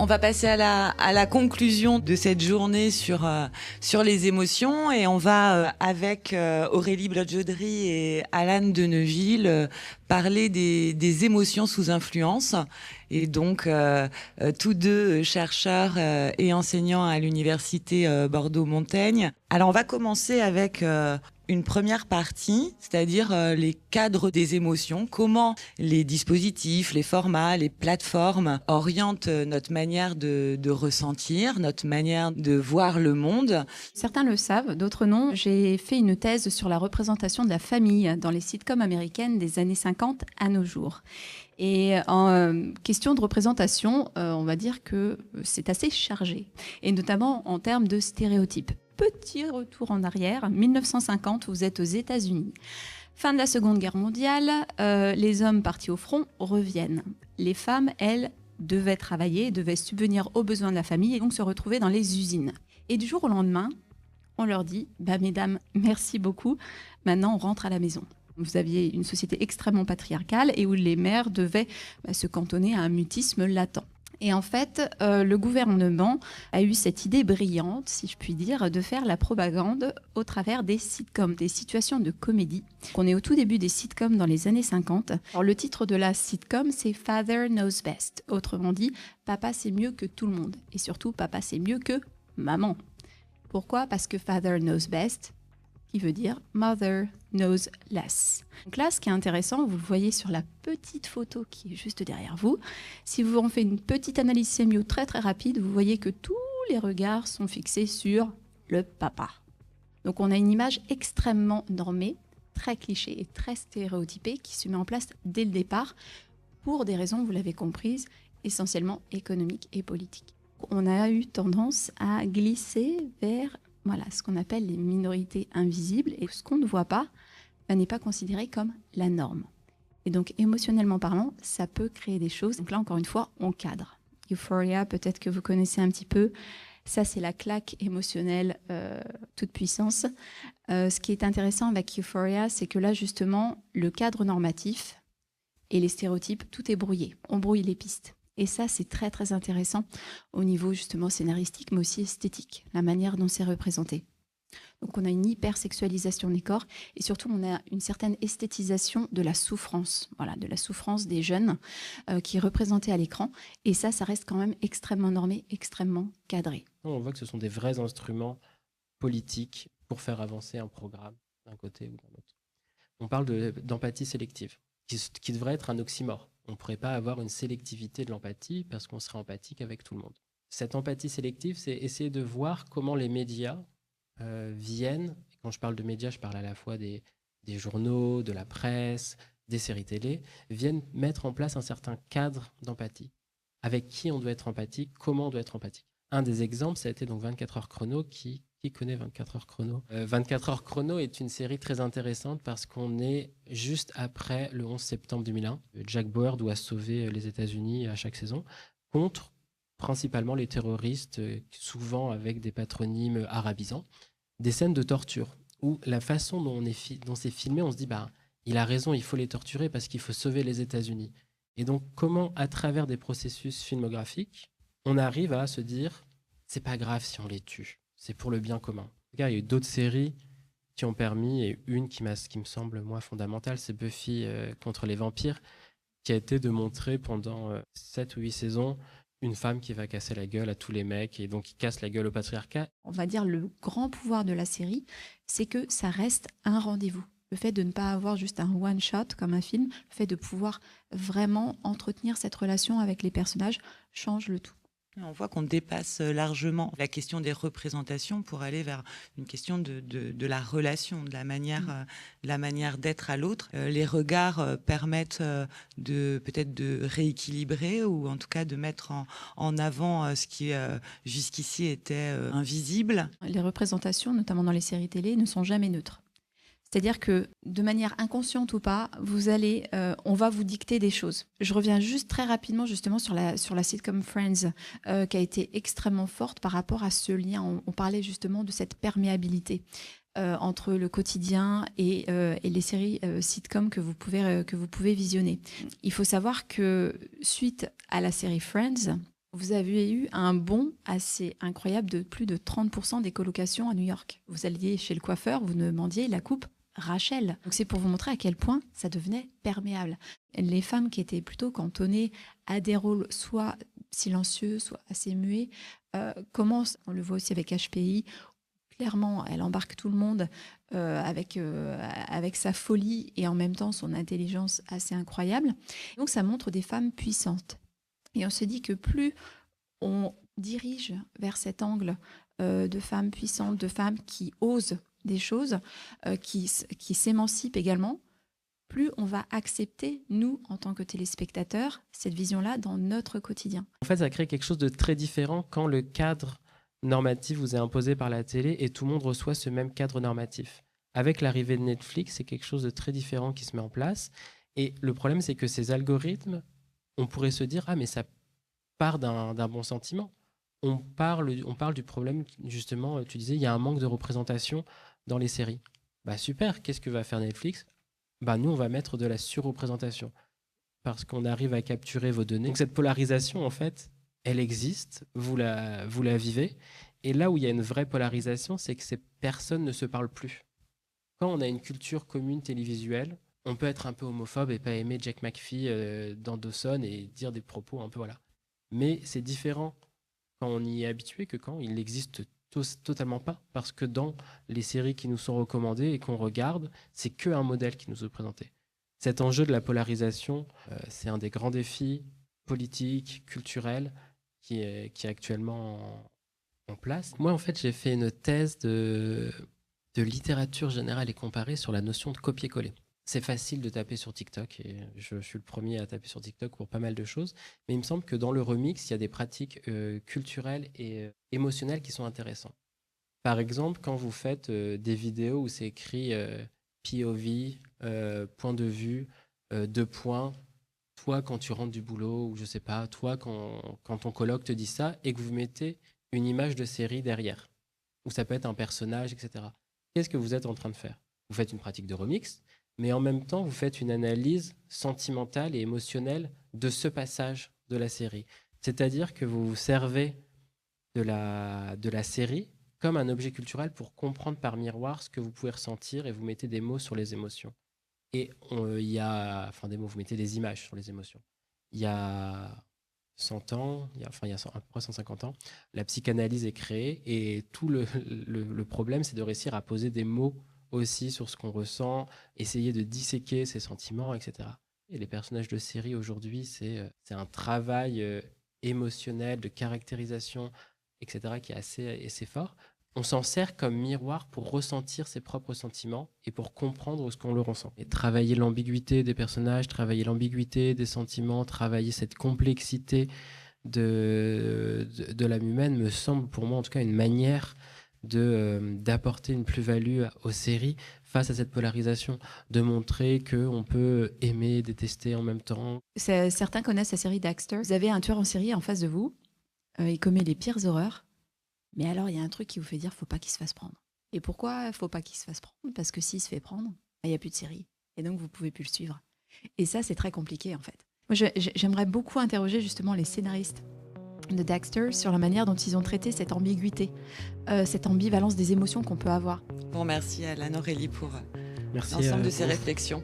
On va passer à la conclusion de cette journée sur les émotions et on va, avec Aurélie Blodjodry et Alan Deneville, parler des émotions sous influence. Et donc, tous deux chercheurs et enseignants à l'université Bordeaux-Montaigne. Alors, on va commencer avec une première partie, c'est-à-dire les cadres des émotions, comment les dispositifs, les formats, les plateformes orientent notre manière de ressentir, notre manière de voir le monde. Certains le savent, d'autres non. J'ai fait une thèse sur la représentation de la famille dans les sitcoms américaines des années 50 à nos jours. Et en question de représentation, on va dire que c'est assez chargé, et notamment en termes de stéréotypes. Petit retour en arrière, 1950, vous êtes aux États-Unis. Fin de la Seconde Guerre mondiale, les hommes partis au front reviennent. Les femmes, elles, devaient travailler, devaient subvenir aux besoins de la famille et donc se retrouver dans les usines. Et du jour au lendemain, on leur dit « Mesdames, merci beaucoup, maintenant on rentre à la maison ». Vous aviez une société extrêmement patriarcale et où les mères devaient se cantonner à un mutisme latent. Et en fait, le gouvernement a eu cette idée brillante, si je puis dire, de faire la propagande au travers des sitcoms, des situations de comédie. On est au tout début des sitcoms dans les années 50. Alors, le titre de la sitcom, c'est « Father Knows Best ». Autrement dit, papa c'est mieux que tout le monde. Et surtout, papa c'est mieux que maman. Pourquoi ? Parce que « Father Knows Best », qui veut dire « Mother knows less ». Donc là, ce qui est intéressant, vous le voyez sur la petite photo qui est juste derrière vous. Si vous en faites une petite analyse sémio très très rapide, vous voyez que tous les regards sont fixés sur le papa. Donc on a une image extrêmement normée, très cliché et très stéréotypée qui se met en place dès le départ pour des raisons, vous l'avez comprise, essentiellement économiques et politiques. On a eu tendance à glisser vers ce qu'on appelle les minorités invisibles, et ce qu'on ne voit pas n'est pas considéré comme la norme. Et donc, émotionnellement parlant, ça peut créer des choses. Donc là, encore une fois, on cadre. Euphoria, peut-être que vous connaissez un petit peu. Ça, c'est la claque émotionnelle toute puissance. Ce qui est intéressant avec Euphoria, c'est que là, justement, le cadre normatif et les stéréotypes, tout est brouillé. On brouille les pistes. Et ça, c'est très, très intéressant au niveau justement scénaristique, mais aussi esthétique, la manière dont c'est représenté. Donc, on a une hypersexualisation des corps et surtout, on a une certaine esthétisation de la souffrance, de la souffrance des jeunes qui est représentée à l'écran. Et ça reste quand même extrêmement normé, extrêmement cadré. On voit que ce sont des vrais instruments politiques pour faire avancer un programme d'un côté ou d'un autre. On parle d'empathie sélective, qui devrait être un oxymore. On ne pourrait pas avoir une sélectivité de l'empathie parce qu'on serait empathique avec tout le monde. Cette empathie sélective, c'est essayer de voir comment les médias viennent, et quand je parle de médias, je parle à la fois des journaux, de la presse, des séries télé, viennent mettre en place un certain cadre d'empathie. Avec qui on doit être empathique, comment on doit être empathique. Un des exemples, ça a été donc 24 heures chrono. Qui connaît 24 heures chrono 24 heures chrono est une série très intéressante parce qu'on est juste après le 11 septembre 2001. Jack Bauer doit sauver les États-Unis à chaque saison contre principalement les terroristes, souvent avec des patronymes arabisants. Des scènes de torture où la façon dont c'est filmé, on se dit il a raison, il faut les torturer parce qu'il faut sauver les États-Unis. Et donc comment, à travers des processus filmographiques, on arrive à se dire c'est pas grave si on les tue. C'est pour le bien commun. Il y a eu d'autres séries qui ont permis, et une qui me semble, moi, fondamentale, c'est Buffy contre les vampires, qui a été de montrer pendant 7 ou 8 saisons une femme qui va casser la gueule à tous les mecs et donc qui casse la gueule au patriarcat. On va dire le grand pouvoir de la série, c'est que ça reste un rendez-vous. Le fait de ne pas avoir juste un one-shot comme un film, le fait de pouvoir vraiment entretenir cette relation avec les personnages change le tout. On voit qu'on dépasse largement la question des représentations pour aller vers une question de la relation, de la manière d'être à l'autre. Les regards permettent peut-être de rééquilibrer ou en tout cas de mettre en avant ce qui jusqu'ici était invisible. Les représentations, notamment dans les séries télé, ne sont jamais neutres. C'est-à-dire que, de manière inconsciente ou pas, on va vous dicter des choses. Je reviens juste très rapidement justement sur la sitcom Friends, qui a été extrêmement forte par rapport à ce lien. On parlait justement de cette perméabilité entre le quotidien et les séries sitcom que vous pouvez visionner. Il faut savoir que suite à la série Friends, Vous avez eu un bond assez incroyable de plus de 30% des colocations à New York. Vous alliez chez le coiffeur, vous demandiez la coupe Rachel. Donc c'est pour vous montrer à quel point ça devenait perméable. Les femmes qui étaient plutôt cantonnées à des rôles soit silencieux, soit assez muets, commencent, on le voit aussi avec HPI, clairement elle embarque tout le monde avec sa folie et en même temps son intelligence assez incroyable. Donc ça montre des femmes puissantes. Et on se dit que plus on dirige vers cet angle de femmes puissantes, de femmes qui osent des choses, qui s'émancipent également, plus on va accepter, nous, en tant que téléspectateurs, cette vision-là dans notre quotidien. En fait, ça crée quelque chose de très différent quand le cadre normatif vous est imposé par la télé et tout le monde reçoit ce même cadre normatif. Avec l'arrivée de Netflix, c'est quelque chose de très différent qui se met en place. Et le problème, c'est que ces algorithmes, on pourrait se dire « Ah, mais ça part d'un bon sentiment ». On parle du problème, justement, tu disais, il y a un manque de représentation dans les séries. Bah super, qu'est-ce que va faire Netflix ? Bah nous, on va mettre de la surreprésentation parce qu'on arrive à capturer vos données. Donc cette polarisation, en fait, elle existe, vous la vivez. Et là où il y a une vraie polarisation, c'est que ces personnes ne se parlent plus. Quand on a une culture commune télévisuelle, on peut être un peu homophobe et pas aimer Jack McPhee dans Dawson et dire des propos un peu voilà. Mais c'est différent quand on y est habitué que quand il n'existe totalement pas, parce que dans les séries qui nous sont recommandées et qu'on regarde, c'est qu'un modèle qui nous est présenté. Cet enjeu de la polarisation, c'est un des grands défis politiques, culturels, qui est actuellement en place. Moi, en fait, j'ai fait une thèse de littérature générale et comparée sur la notion de copier-coller. C'est facile de taper sur TikTok et je suis le premier à taper sur TikTok pour pas mal de choses. Mais il me semble que dans le remix, il y a des pratiques culturelles et émotionnelles qui sont intéressantes. Par exemple, quand vous faites des vidéos où c'est écrit POV, point de vue, 2 points, toi quand tu rentres du boulot, ou je sais pas, toi quand ton coloc te dit ça, et que vous mettez une image de série derrière, ou ça peut être un personnage, etc. Qu'est-ce que vous êtes en train de faire ? Vous faites une pratique de remix, mais en même temps, vous faites une analyse sentimentale et émotionnelle de ce passage de la série. C'est-à-dire que vous vous servez de la série comme un objet culturel pour comprendre par miroir ce que vous pouvez ressentir et vous mettez des mots sur les émotions. Et il y a... Enfin, des mots, vous mettez des images sur les émotions. Il y a 100 ans, il y a à peu près 150 ans, la psychanalyse est créée et tout le problème, c'est de réussir à poser des mots aussi sur ce qu'on ressent, essayer de disséquer ses sentiments, etc. Et les personnages de série aujourd'hui, c'est un travail émotionnel, de caractérisation, etc., qui est assez fort. On s'en sert comme miroir pour ressentir ses propres sentiments et pour comprendre ce qu'on le ressent. Et travailler l'ambiguïté des personnages, travailler l'ambiguïté des sentiments, travailler cette complexité de l'âme humaine me semble pour moi en tout cas une manière d'apporter une plus-value aux séries face à cette polarisation, de montrer qu'on peut aimer, détester en même temps. Certains connaissent la série Dexter. Vous avez un tueur en série en face de vous, il commet les pires horreurs, mais alors il y a un truc qui vous fait dire faut pas qu'il se fasse prendre. Et pourquoi faut pas qu'il se fasse prendre ? Parce que s'il se fait prendre, il n'y a plus de série, et donc vous pouvez plus le suivre. Et ça, c'est très compliqué en fait. Moi, j'aimerais beaucoup interroger justement les scénaristes de Dexter sur la manière dont ils ont traité cette ambiguïté, cette ambivalence des émotions qu'on peut avoir. Bon, merci Alan, Aurélie pour Merci l'ensemble de ces réflexions.